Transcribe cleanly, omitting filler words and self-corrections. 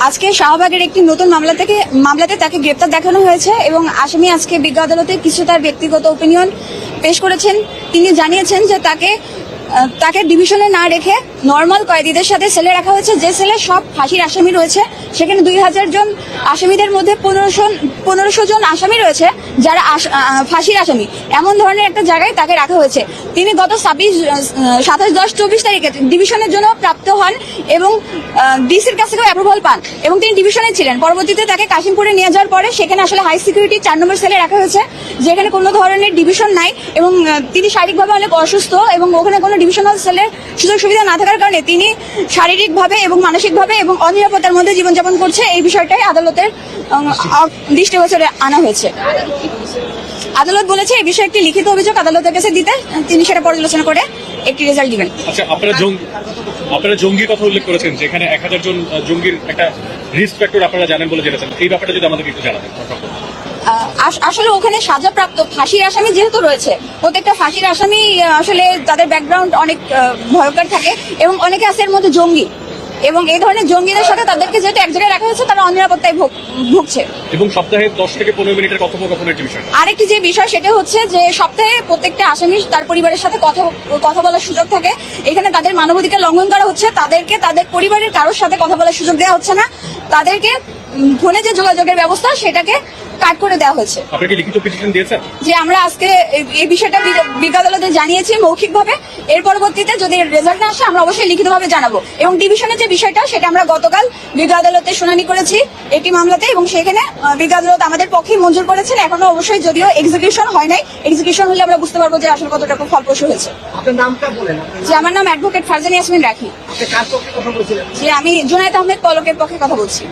আজকে শাহবাগের একটি নতুন মামলাতে তাকে গ্রেপ্তার দেখানো হয়েছে এবং আসামি আজকে বিজ্ঞ আদালতে কিছু তার ব্যক্তিগত ওপিনিয়ন পেশ করেছেন। তিনি জানিয়েছেন যে তাকে ডিভিশনে না রেখে নর্মাল কয়েদিদের সাথে সেলে রাখা হয়েছে, যে সেলে সব ফাঁসির আসামি রয়েছে। সেখানে 2000 জন আসামিদের মধ্যে 1500 জন আসামি রয়েছে যারা ফাঁসির আসামি। এমন ধরনের একটা জায়গায় তাকে রাখা হয়েছে। তিনি গত 27-10-24 তারিখে ডিভিশনের জন্য প্রাপ্ত হন এবং ডিসির কাছ থেকেও অ্যাপ্রুভাল পান এবং তিনি ডিভিশনে ছিলেন। পরবর্তীতে তাকে কাশিমপুরে নিয়ে যাওয়ার পরে সেখানে আসলে হাই সিকিউরিটি 4 নম্বর সেলে রাখা হয়েছে, যেখানে কোনো ধরনের ডিভিশন নাই এবং তিনি শারীরিকভাবে অনেক অসুস্থ এবং ওখানে কোনো ডিভিশনাল সেলের সুযোগ সুবিধা না থাকার কারণে তিনি শারীরিকভাবে এবং মানসিকভাবে এবং অনিরাপত্তার মধ্যে জীবনযাপন করছে। এই বিষয়টাই আদালতের দৃষ্টিগোচরে আনা হয়েছে। আদালত বলেছে এই বিষয়ে একটি লিখিত অভিযোগ আদালতের কাছে দিতে, তিনি সেটা পর্যালোচনা করে একটি রেজাল্ট দিবেন। আচ্ছা, আপনারা জঙ্গির কথা উল্লেখ করেছেন, যেখানে 1000 জন জঙ্গির একটা রিস্ক ফ্যাক্টর আপনারা জানেন বলে জেনেছেন। এই ব্যাপারটা যদি আমাদেরকে একটু জানাতেন। আসলে ওখানে সাজাপ্রাপ্ত ফাঁসির আসামি যেহেতু রয়েছে, প্রত্যেকটা ফাঁসির আসামি আসলে তাদের ব্যাকগ্রাউন্ড অনেক ভয়ঙ্কর থাকে এবং অনেকে আছে এর মধ্যে জঙ্গি, এবং এই ধরনের জঙ্গিদের সাথে তাদেরকে যেহেতু এক জায়গায় রাখা হয়েছে তারা অনিরাপত্তায় ভুগছে। এবং সপ্তাহে 10 থেকে 15 মিনিটের কথোপকথনের বিষয়। আরেকটি যে বিষয় সেটা হচ্ছে যে সপ্তাহে প্রত্যেকটা আসামি তার পরিবারের সাথে কথা বলার সুযোগ থাকে। এখানে তাদের মানবাধিকার লঙ্ঘন করা হচ্ছে, তাদেরকে তাদের পরিবারের কারোর সাথে কথা বলার সুযোগ দেওয়া হচ্ছে না, তাদেরকে ফোনে যে যোগাযোগের ব্যবস্থা সেটাকে কাট করে দেওয়া হয়েছে। আপনি কি লিখিত পিটিশন দিয়েছেন? যে আমরা আজকে এই বিষয়টা বিজ্ঞ আদালতে জানিয়েছি মৌখিকভাবে। এর পরবর্তীতে যদি রেজাল্ট না আসে আমরা অবশ্যই লিখিতভাবে জানাবো। এবং ডিভিশনের যে বিষয়টা সেটা আমরা গতকাল বিজ্ঞ আদালতে শুনানি করেছি একটি মামলাতে, এবং সেখানে বিজ্ঞ আদালত আমাদের পক্ষেই মঞ্জুর করেছেন। এখনো অবশ্যই যদিও এক্সিকিউশন হয় নাই, এক্সিকিউশন হলে আমরা বুঝতে পারবো যে আসলে কতটুকু ফলপ্রসূ হয়েছে। আপনার নামটা বলেন। যে আমার নাম অ্যাডভোকেট ফারজানা ইয়াসমিন রাখি। আপনি কার পক্ষে কথা বলছিলেন? যে আমি জুনায়েদ আহমেদ পলকের পক্ষে কথা বলছি।